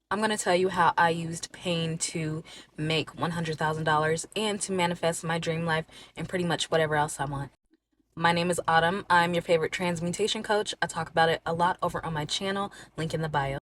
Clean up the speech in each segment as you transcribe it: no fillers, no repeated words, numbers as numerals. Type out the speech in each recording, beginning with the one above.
I'm going to tell you how I used pain to make $100,000 and to manifest my dream life and pretty much whatever else I want. My name is Autumn. I'm your favorite transmutation coach. I talk about it a lot over on my channel, link in the bio.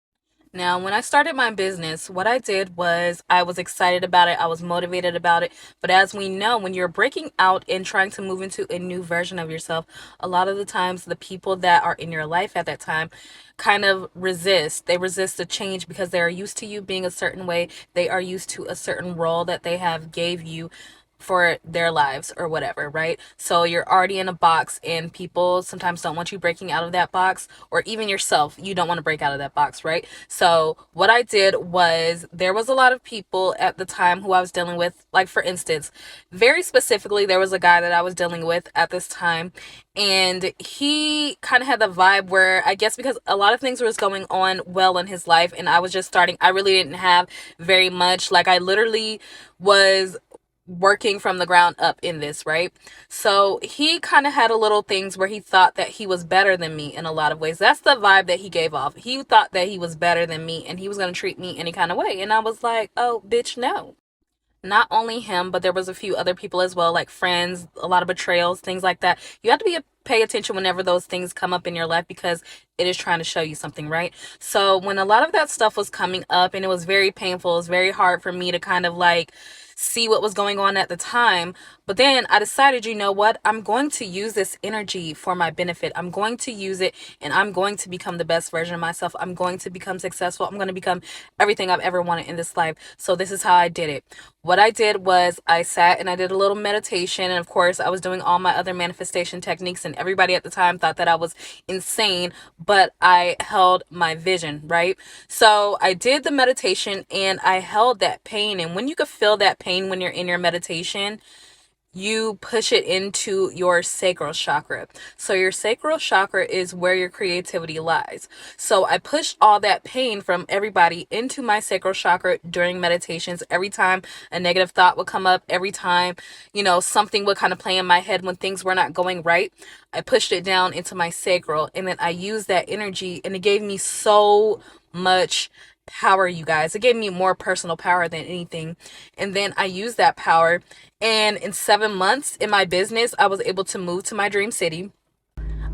Now, when I started my business, what I did was I was excited about it. I was motivated about it. But as we know, when you're breaking out and trying to move into a new version of yourself, a lot of the times the people that are in your life at that time kind of resist. They resist the change because they are used to you being a certain way. They are used to a certain role that they have gave you for their lives or whatever, right? So you're already in a box and people sometimes don't want you breaking out of that box, or even yourself, you don't want to break out of that box, right? So what I did was there was a lot of people at the time who I was dealing with, like for instance, very specifically, there was a guy that I was dealing with at this time, and he kind of had the vibe where I guess because a lot of things was going on well in his life and I was just starting, I really didn't have very much. Like I literally was working from the ground up in this, right? So he kind of had a little things where he thought that he was better than me in a lot of ways. That's the vibe that he gave off. He thought that he was better than me and he was going to treat me any kind of way. And I was like, oh, bitch, no. Not only him, but there was a few other people as well, like friends, a lot of betrayals, things like that. You have to pay attention whenever those things come up in your life because it is trying to show you something, right? So when a lot of that stuff was coming up and it was very painful, it was very hard for me to kind of like see what was going on at the time. But then I decided, you know what? I'm going to use this energy for my benefit. I'm going to use it and I'm going to become the best version of myself. I'm going to become successful. I'm going to become everything I've ever wanted in this life. So this is how I did it. What I did was I sat and I did a little meditation. And of course, I was doing all my other manifestation techniques. And everybody at the time thought that I was insane, but I held my vision, right? So I did the meditation and I held that pain. And when you could feel that pain when you're in your meditation, you push it into your sacral chakra. So your sacral chakra is where your creativity lies. So I pushed all that pain from everybody into my sacral chakra during meditations. Every time a negative thought would come up, every time, something would kind of play in my head when things were not going right, I pushed it down into my sacral and then I used that energy and it gave me so much power, you guys. It gave me more personal power than anything. And then I used that power, and in 7 months in my business, I was able to move to my dream city.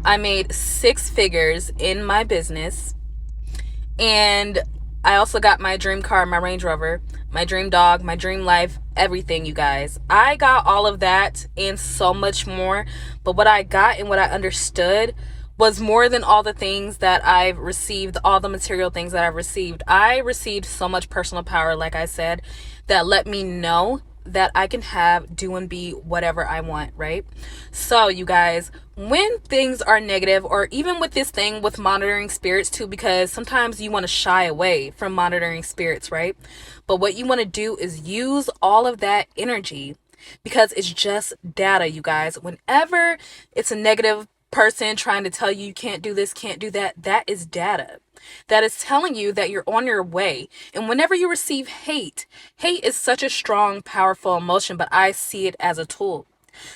I made 6 figures in my business, and I also got my dream car, my Range Rover, my dream dog, my dream life, everything, you guys. I got all of that and so much more. But what I got and what I understood was more than all the things that I've received, all the material things that I've received. I received so much personal power, like I said, that let me know that I can have, do, and be whatever I want, right? So, you guys, when things are negative, or even with this thing with monitoring spirits too, because sometimes you want to shy away from monitoring spirits, right? But what you want to do is use all of that energy because it's just data, you guys. Whenever it's a negative person trying to tell you you can't do this, can't do that, that is data. That is telling you that you're on your way. And whenever you receive hate, hate is such a strong, powerful emotion, but I see it as a tool.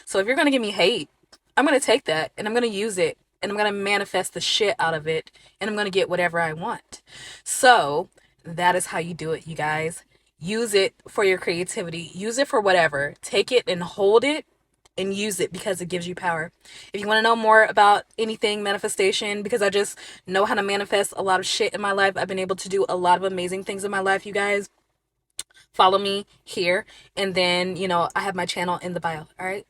So if you're going to give me hate, I'm going to take that and I'm going to use it and I'm going to manifest the shit out of it and I'm going to get whatever I want. So that is how you do it, you guys. Use it for your creativity. Use it for whatever. Take it and hold it and use it because it gives you power. If you want to know more about anything manifestation, because I just know how to manifest a lot of shit in my life, I've been able to do a lot of amazing things in my life, you guys. Follow me here. And then, I have my channel in the bio. All right.